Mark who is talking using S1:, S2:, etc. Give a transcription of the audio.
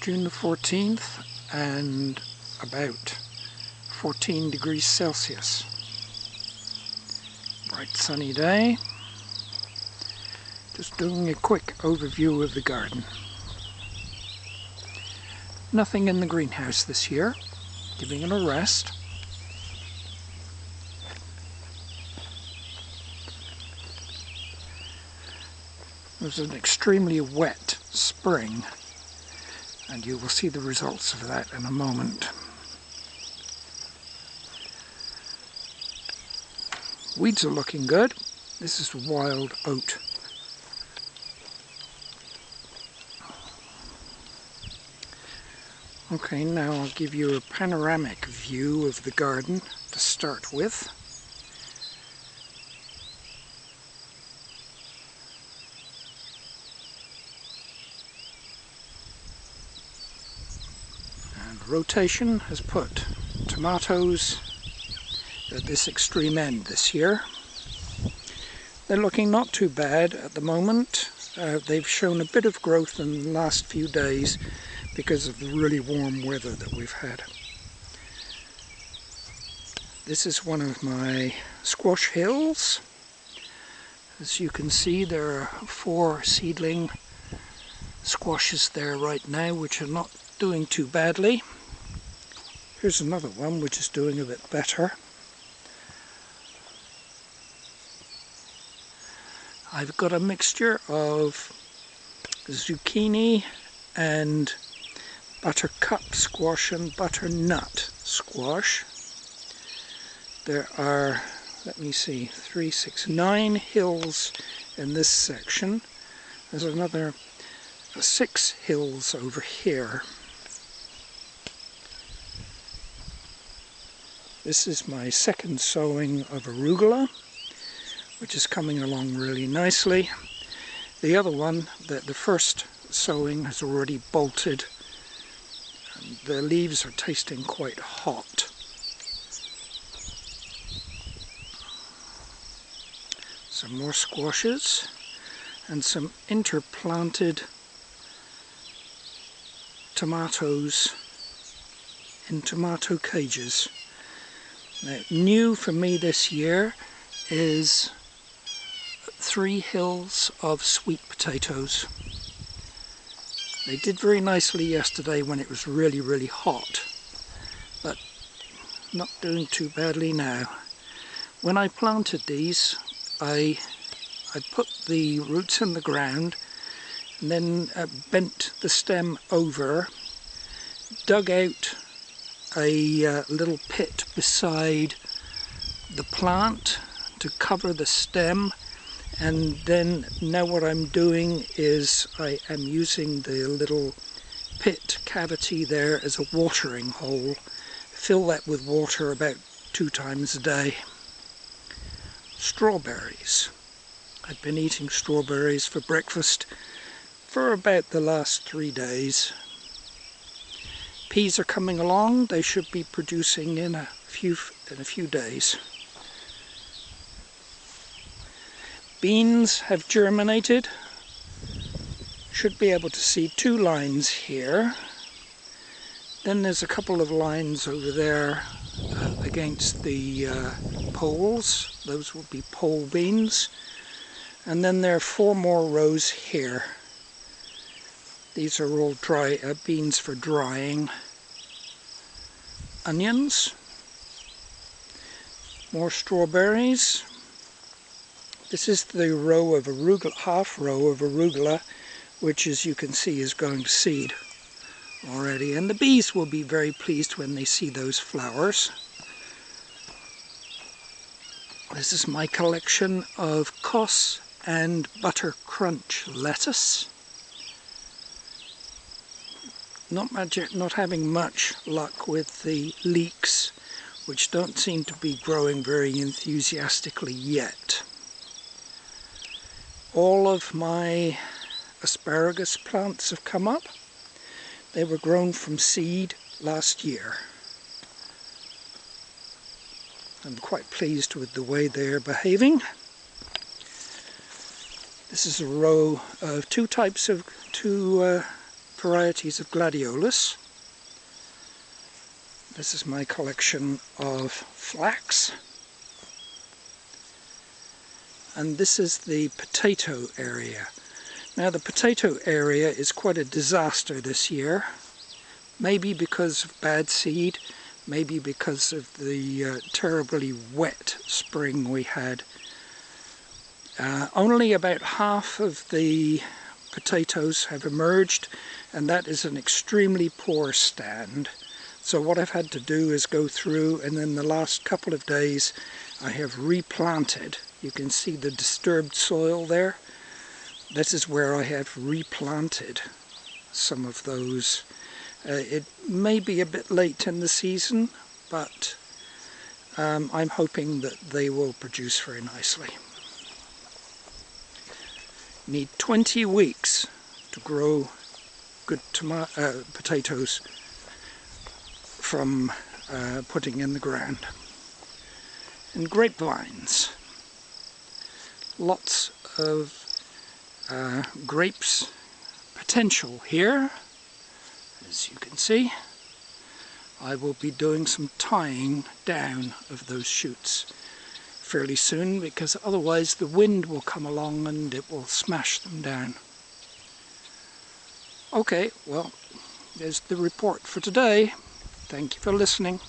S1: June the 14th and about 14 degrees Celsius. Bright sunny day. Just doing a quick overview of the garden. Nothing in the greenhouse this year, giving it a rest. It was an extremely wet spring, and you will see the results of that in a moment. Weeds are looking good. This is wild oat. Okay, now I'll give you a panoramic view of the garden to start with. And rotation has put tomatoes at this extreme end this year. They're looking not too bad at the moment. They've shown a bit of growth in the last few days because of the really warm weather that we've had. This is one of my squash hills. As you can see, there are 4 seedling squashes there right now which are not doing too badly. Here's another one which is doing a bit better. I've got a mixture of zucchini and buttercup squash and butternut squash. There are, let me see, 3, 6, 9 hills in this section. There's another 6 hills over here. This is my second sowing of arugula, which is coming along really nicely. The other one, the first sowing, has already bolted. And the leaves are tasting quite hot. Some more squashes and some interplanted tomatoes in tomato cages. Now, new for me this year is 3 hills of sweet potatoes. They did very nicely yesterday when it was really, really hot, but not doing too badly now. When I planted these, I put the roots in the ground and then bent the stem over, dug out a little pit beside the plant to cover the stem, and then now what I'm doing is I am using the little pit cavity there as a watering hole. Fill that with water about 2 times a day. Strawberries. I've been eating strawberries for breakfast for about the last 3 days. Peas are coming along. They should be producing in a few days. Beans have germinated. Should be able to see 2 lines here. Then there's a couple of lines over there against the poles. Those will be pole beans. And then there are 4 more rows here. These are all dry beans for drying. Onions. More strawberries. This is the row of arugula, half row of arugula, which, as you can see, is going to seed already. And the bees will be very pleased when they see those flowers. This is my collection of Kos and Butter Crunch lettuce. Not having much luck with the leeks, which don't seem to be growing very enthusiastically yet. All of my asparagus plants have come up. They were grown from seed last year. I'm quite pleased with the way they're behaving. This is a row of two varieties of gladiolus. This is my collection of flax. And this is the potato area. Now the potato area is quite a disaster this year. Maybe because of bad seed, maybe because of the terribly wet spring we had. Only about half of the potatoes have emerged, and that is an extremely poor stand. So what I've had to do is go through, and then the last couple of days I have replanted. You can see the disturbed soil there. This is where I have replanted some of those. It may be a bit late in the season, but I'm hoping that they will produce very nicely. Need 20 weeks to grow good potatoes from putting in the ground. And grapevines. Lots of grapes potential here, as you can see. I will be doing some tying down of those shoots fairly soon, because otherwise the wind will come along and it will smash them down. Okay, well, there's the report for today. Thank you for listening.